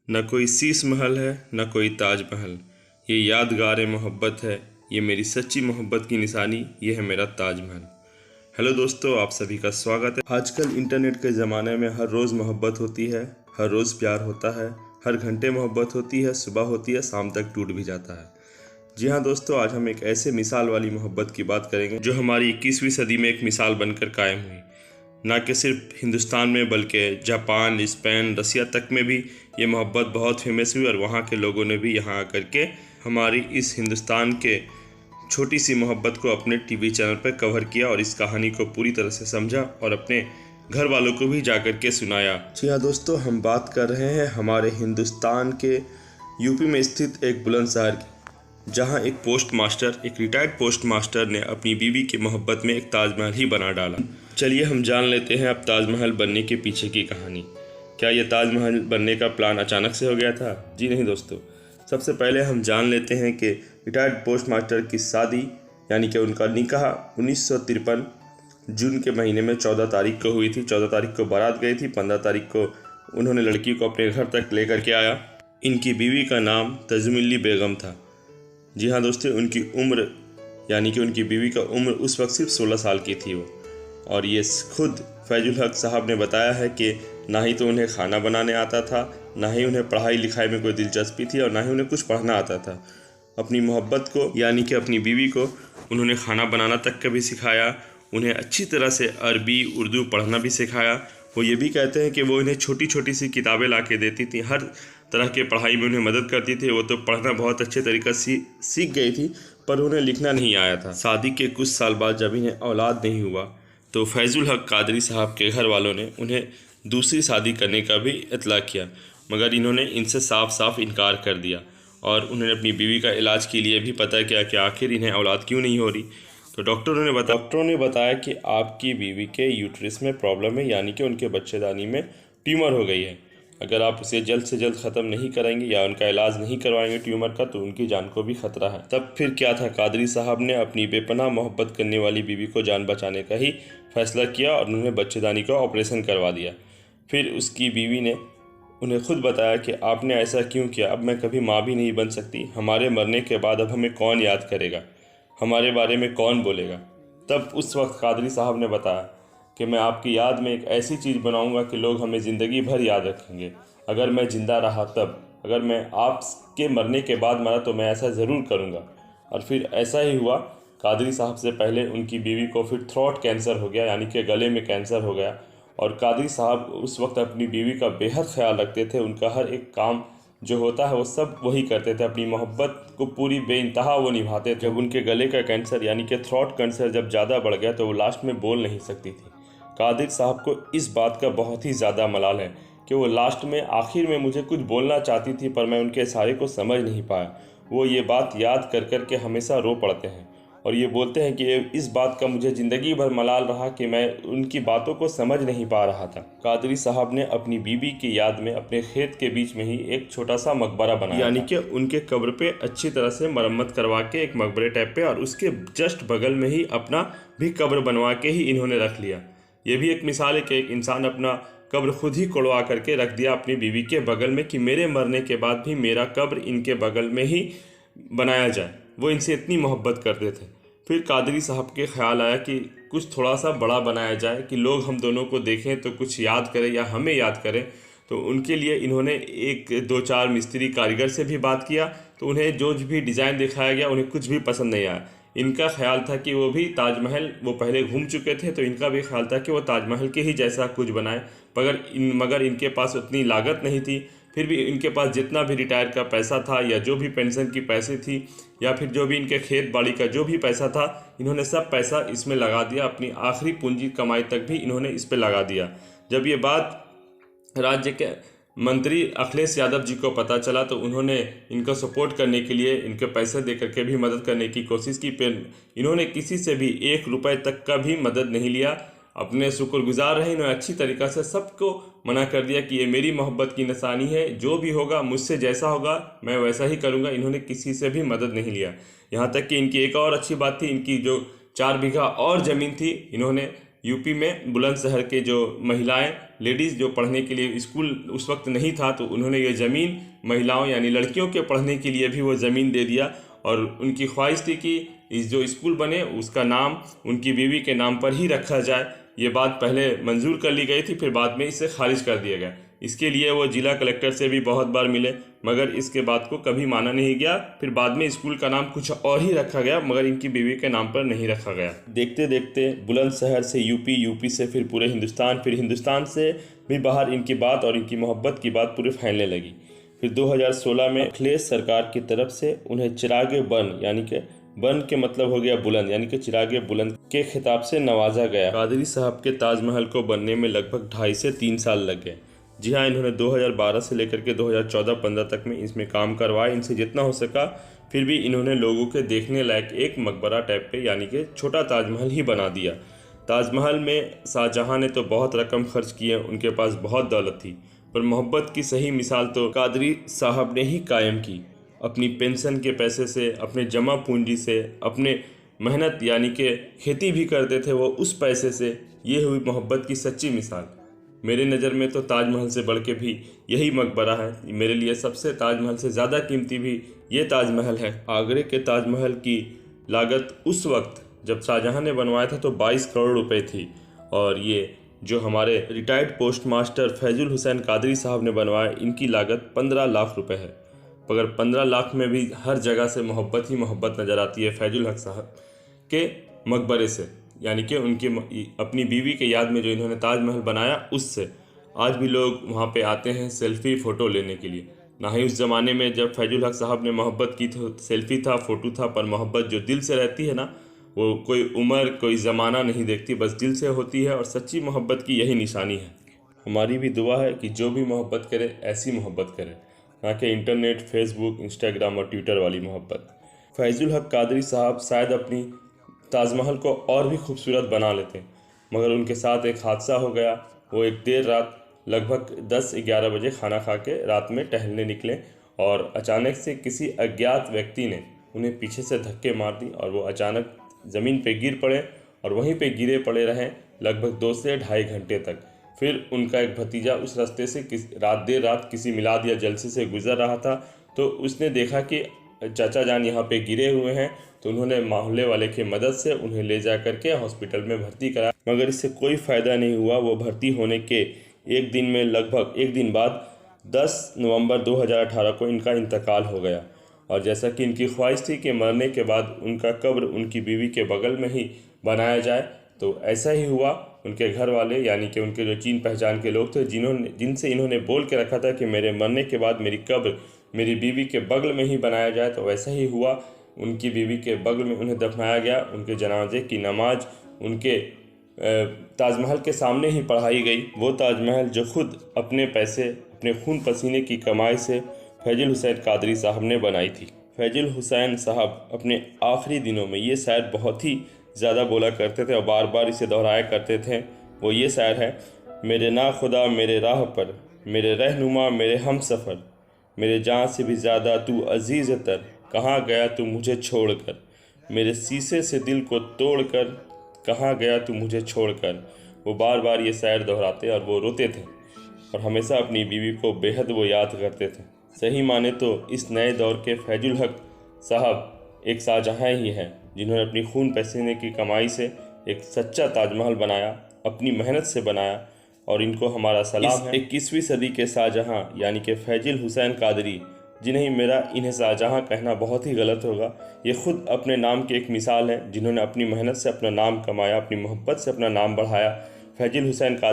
न कोई शीश महल है न कोई ताज महल, ये यादगार मोहब्बत है, ये मेरी सच्ची मोहब्बत की निशानी, ये है मेरा ताज महल। हेलो दोस्तों, आप सभी का स्वागत है। आजकल इंटरनेट के ज़माने में हर रोज़ मोहब्बत होती है, हर रोज़ प्यार होता है, हर घंटे मोहब्बत होती है, सुबह होती है, शाम तक टूट भी जाता है। जी हाँ दोस्तों, आज हम एक ऐसे मिसाल वाली मोहब्बत की बात करेंगे जो हमारी 21वीं सदी में एक मिसाल बनकर कायम हुई। ना कि सिर्फ हिंदुस्तान में बल्कि जापान, स्पेन, रसिया तक में भी ये मोहब्बत बहुत फेमस हुई और वहाँ के लोगों ने भी यहाँ आकर के हमारी इस हिंदुस्तान के छोटी सी मोहब्बत को अपने टीवी चैनल पर कवर किया और इस कहानी को पूरी तरह से समझा और अपने घर वालों को भी जाकर के सुनाया। जी हाँ दोस्तों, हम बात कर रहे हैं हमारे हिंदुस्तान के यूपी में स्थित एक बुलंदशहर की, जहाँ एक पोस्ट मास्टर, एक रिटायर्ड पोस्ट मास्टर ने अपनी बीवी की मोहब्बत में एक ताजमहल ही बना डाला। चलिए हम जान लेते हैं अब ताजमहल बनने के पीछे की कहानी। क्या यह ताजमहल बनने का प्लान अचानक से हो गया था? जी नहीं दोस्तों, सबसे पहले हम जान लेते हैं कि रिटायर्ड पोस्ट मास्टर की शादी यानी कि उनका निकाह 1953 जून के महीने में 14 तारीख को हुई थी। 14 तारीख को बारात गई थी, 15 तारीख को उन्होंने लड़की को अपने घर तक लेकर के आया। इनकी बीवी का नाम तजमिली बेगम था। जी हाँ दोस्तों, उनकी उम्र यानी कि उनकी बीवी का उम्र उस वक्त सिर्फ 16 साल की थी वो। और ये खुद फैजुल हक साहब ने बताया है कि ना ही तो उन्हें खाना बनाने आता था, ना ही उन्हें पढ़ाई लिखाई में कोई दिलचस्पी थी और ना ही उन्हें कुछ पढ़ना आता था। अपनी मोहब्बत को यानी कि अपनी बीवी को उन्होंने खाना बनाना तक का भी सिखाया, उन्हें अच्छी तरह से अरबी उर्दू पढ़ना भी सिखाया। वो ये भी कहते हैं कि वो इन्हें छोटी छोटी सी किताबें ला के देती थी, हर तरह के पढ़ाई में उन्हें मदद करती थी। वो तो पढ़ना बहुत अच्छे तरीक़े से सीख गई थी, पर उन्हें लिखना नहीं आया था। शादी के कुछ साल बाद जब इन्हें औलाद नहीं हुआ तो फैजुल हक कादरी साहब के घर वालों ने उन्हें दूसरी शादी करने का भी इतला किया, मगर इन्होंने इनसे साफ साफ इनकार कर दिया और उन्होंने अपनी बीवी का इलाज के लिए भी पता किया कि आखिर इन्हें औलाद क्यों नहीं हो रही। तो डॉक्टरों ने बताया कि आपकी बीवी के यूट्रस में प्रॉब्लम है, यानी कि उनके बच्चेदानी में ट्यूमर हो गई है। अगर आप उसे जल्द से जल्द ख़त्म नहीं करेंगे या उनका इलाज नहीं करवाएंगे ट्यूमर का, तो उनकी जान को भी खतरा है। तब फिर क्या था, कादरी साहब ने अपनी बेपनाह मोहब्बत करने वाली बीवी को जान बचाने का ही फैसला किया और उन्होंने बच्चेदानी का ऑपरेशन करवा दिया। फिर उसकी बीवी ने उन्हें खुद बताया कि आपने ऐसा क्यों किया, अब मैं कभी माँ भी नहीं बन सकती, हमारे मरने के बाद अब हमें कौन याद करेगा, हमारे बारे में कौन बोलेगा। तब उस वक्त कादरी साहब ने बताया कि मैं आपकी याद में एक ऐसी चीज़ बनाऊंगा कि लोग हमें ज़िंदगी भर याद रखेंगे। अगर मैं ज़िंदा रहा तब, अगर मैं आपके मरने के बाद मरा तो मैं ऐसा ज़रूर करूंगा। और फिर ऐसा ही हुआ। कादरी साहब से पहले उनकी बीवी को फिर थ्रोट कैंसर हो गया, यानी कि गले में कैंसर हो गया। और कादरी साहब उस वक्त अपनी बीवी का बेहद ख्याल रखते थे, उनका हर एक काम जो होता है वो सब वही करते थे, अपनी मोहब्बत को पूरी बेइंतहा वो निभाते थे। जब उनके गले का कैंसर यानी कि थ्रोट कैंसर जब ज़्यादा बढ़ गया तो वो लास्ट में बोल नहीं सकती थी। कादिर साहब को इस बात का बहुत ही ज़्यादा मलाल है कि वो लास्ट में आखिर में मुझे कुछ बोलना चाहती थी पर मैं उनके इशारे को समझ नहीं पाया। वो ये बात याद कर कर के हमेशा रो पड़ते हैं और ये बोलते हैं कि इस बात का मुझे ज़िंदगी भर मलाल रहा कि मैं उनकी बातों को समझ नहीं पा रहा था। कादरी साहब ने अपनी बीवी की याद में अपने खेत के बीच में ही एक छोटा सा मकबरा बनाया, यानी कि उनके कब्र पे अच्छी तरह से मरम्मत करवा के एक मकबरे टाइप पे, और उसके जस्ट बगल में ही अपना भी कब्र बनवा के ही इन्होंने रख लिया। ये भी एक मिसाल है कि एक इंसान अपना कब्र खुद ही कोड़वा करके रख दिया अपनी बीवी के बगल में कि मेरे मरने के बाद भी मेरा कब्र इनके बगल में ही बनाया जाए। वो इनसे इतनी मोहब्बत करते थे। फिर कादरी साहब के ख्याल आया कि कुछ थोड़ा सा बड़ा बनाया जाए कि लोग हम दोनों को देखें तो कुछ याद करें या हमें याद करें। तो उनके लिए इन्होंने एक 2-4 मिस्त्री कारीगर से भी बात किया, तो उन्हें जो भी डिज़ाइन दिखाया गया उन्हें कुछ भी पसंद नहीं आया। इनका ख्याल था कि वो भी ताजमहल, वो पहले घूम चुके थे तो इनका भी ख्याल था कि वो ताजमहल के ही जैसा कुछ बनाए, मगर इनके पास उतनी लागत नहीं थी। फिर भी इनके पास जितना भी रिटायर का पैसा था या जो भी पेंशन की पैसे थी या फिर जो भी इनके खेत बाड़ी का जो भी पैसा था, इन्होंने सब पैसा इसमें लगा दिया। अपनी आखिरी पूंजी कमाई तक भी इन्होंने इस पर लगा दिया। जब ये बात राज्य के मंत्री अखिलेश यादव जी को पता चला तो उन्होंने इनको सपोर्ट करने के लिए इनके पैसे दे करके भी मदद करने की कोशिश की। फिर इन्होंने किसी से भी 1 रुपये तक का भी मदद नहीं लिया। अपने शुक्रगुजार रहे, इन्होंने अच्छी तरीक़ा से सबको मना कर दिया कि ये मेरी मोहब्बत की निशानी है, जो भी होगा मुझसे जैसा होगा मैं वैसा ही करूँगा। इन्होंने किसी से भी मदद नहीं लिया। यहाँ तक कि इनकी एक और अच्छी बात थी, इनकी जो 4 बीघा और ज़मीन थी इन्होंने यूपी में बुलंदशहर के जो महिलाएं लेडीज़ जो पढ़ने के लिए स्कूल उस वक्त नहीं था, तो उन्होंने ये ज़मीन महिलाओं यानी लड़कियों के पढ़ने के लिए भी वो ज़मीन दे दिया। और उनकी ख्वाहिश थी कि इस जो स्कूल बने उसका नाम उनकी बीवी के नाम पर ही रखा जाए। ये बात पहले मंजूर कर ली गई थी, फिर बाद में इसे खारिज कर दिया गया। इसके लिए वो जिला कलेक्टर से भी बहुत बार मिले, मगर इसके बात को कभी माना नहीं गया। फिर बाद में स्कूल का नाम कुछ और ही रखा गया, मगर इनकी बीवी के नाम पर नहीं रखा गया। देखते देखते बुलंदशहर से यूपी, यूपी से फिर पूरे हिंदुस्तान, फिर हिंदुस्तान से भी बाहर इनकी बात और इनकी मोहब्बत की बात पूरे फैलने लगी। फिर 2016 में अखिलेश सरकार की तरफ से उन्हें चिरागे बन, यानी कि बन के मतलब हो गया बुलंद, यानी कि चिरागे बुलंद के खिताब से नवाजा गया। कादरी साहब के ताजमहल को बनने में लगभग 2.5 से 3 साल लग गए। जी हाँ, इन्होंने 2012 से लेकर के 2014-15 तक में इसमें काम करवाया, इनसे जितना हो सका। फिर भी इन्होंने लोगों के देखने लायक एक मकबरा टाइप पे यानी कि छोटा ताजमहल ही बना दिया। ताजमहल में शाहजहाँ ने तो बहुत रकम खर्च की है, उनके पास बहुत दौलत थी, पर मोहब्बत की सही मिसाल तो कादरी साहब ने ही कायम की। अपनी पेंशन के पैसे से, अपने जमा पूंजी से, अपने मेहनत यानी कि खेती भी करते थे वो उस पैसे से। ये हुई मोहब्बत की सच्ची मिसाल। मेरे नज़र में तो ताजमहल से बढ़ के भी यही मकबरा है। मेरे लिए सबसे ताजमहल से ज़्यादा कीमती भी ये ताजमहल है। आगरे के ताजमहल की लागत उस वक्त जब शाहजहाँ ने बनवाया था तो 22 करोड़ रुपए थी, और ये जो हमारे retired post master Faizul Hussain Qadri साहब ने बनवाया, इनकी लागत 15 लाख रुपए है। मगर 15 लाख में भी हर जगह से मोहब्बत ही मोहब्बत नज़र आती है फैजुल हक साहब के मकबरे से, यानी कि उनकी अपनी बीवी के याद में जो इन्होंने ताजमहल बनाया उससे। आज भी लोग वहाँ पे आते हैं सेल्फी फ़ोटो लेने के लिए। ना ही उस ज़माने में जब फैजुल हक साहब ने मोहब्बत की तो सेल्फी था, फ़ोटो था, पर मोहब्बत जो दिल से रहती है ना, वो कोई उम्र कोई ज़माना नहीं देखती, बस दिल से होती है। और सच्ची मोहब्बत की यही निशानी है। हमारी भी दुआ है कि जो भी मोहब्बत करे ऐसी मोहब्बत करे, ना कि इंटरनेट, फेसबुक, इंस्टाग्राम और ट्विटर वाली मोहब्बत। फैजुल हक कादरी साहब शायद अपनी ताजमहल को और भी खूबसूरत बना लेते, मगर उनके साथ एक हादसा हो गया। वो एक देर रात लगभग 10-11 बजे खाना खा के रात में टहलने निकले, और अचानक से किसी अज्ञात व्यक्ति ने उन्हें पीछे से धक्के मार दी, और वो अचानक ज़मीन पे गिर पड़े और वहीं पे गिरे पड़े रहे लगभग 2 से ढाई घंटे तक। फिर उनका एक भतीजा उस रास्ते से देर रात किसी मिलाद या जलसे से गुजर रहा था, तो उसने देखा कि चाचा जान यहाँ पे गिरे हुए हैं, तो उन्होंने मोहल्ले वाले की मदद से उन्हें ले जा करके हॉस्पिटल में भर्ती कराया, मगर इससे कोई फ़ायदा नहीं हुआ। वो भर्ती होने के एक दिन में लगभग एक दिन बाद 10 नवंबर 2018 को इनका इंतकाल हो गया। और जैसा कि इनकी ख्वाहिश थी कि मरने के बाद उनका कब्र उनकी बीवी के बगल में ही बनाया जाए, तो ऐसा ही हुआ। उनके घर वाले यानी कि उनके जो चीन पहचान के लोग थे, जिनसे इन्होंने बोल के रखा था कि मेरे मरने के बाद मेरी कब्र मेरी बीवी के बगल में ही बनाया जाए, तो वैसा ही हुआ। उनकी बीवी के बगल में उन्हें दफनाया गया। उनके जनाजे की नमाज उनके ताजमहल के सामने ही पढ़ाई गई। वो ताजमहल जो खुद अपने पैसे, अपने खून पसीने की कमाई से फैजुल हुसैन कादरी साहब ने बनाई थी। फैजुल हुसैन साहब अपने आखिरी दिनों में ये शायर बहुत ही ज़्यादा बोला करते थे और बार बार इसे दोहराया करते थे। वो ये शायर है, मेरे ना खुदा मेरे राह पर, मेरे रहनुमा मेरे हम सफ़र, मेरे जान से भी ज़्यादा तू अजीज़ तर, कहाँ गया तू मुझे छोड़कर, मेरे शीशे से दिल को तोड़कर, कहाँ गया तू मुझे छोड़कर। वो बार बार ये शायर दोहराते और वो रोते थे, और हमेशा अपनी बीवी को बेहद वो याद करते थे। सही माने तो इस नए दौर के फैजुल हक साहब एक शाहजहाँ ही हैं, जिन्होंने अपनी खून पसीने की कमाई से एक सच्चा ताजमहल बनाया, अपनी मेहनत से बनाया, और इनको हमारा सलाम है। 21वीं सदी के शाहजहाँ यानी कि फैजुल हुसैन कादरी, इन्हें शाहजहाँ कहना बहुत ही गलत होगा। ये खुद अपने नाम की एक मिसाल है, जिन्होंने अपनी मेहनत से अपना नाम कमाया, अपनी मोहब्बत से अपना नाम बढ़ाया। फैजुल हुसैन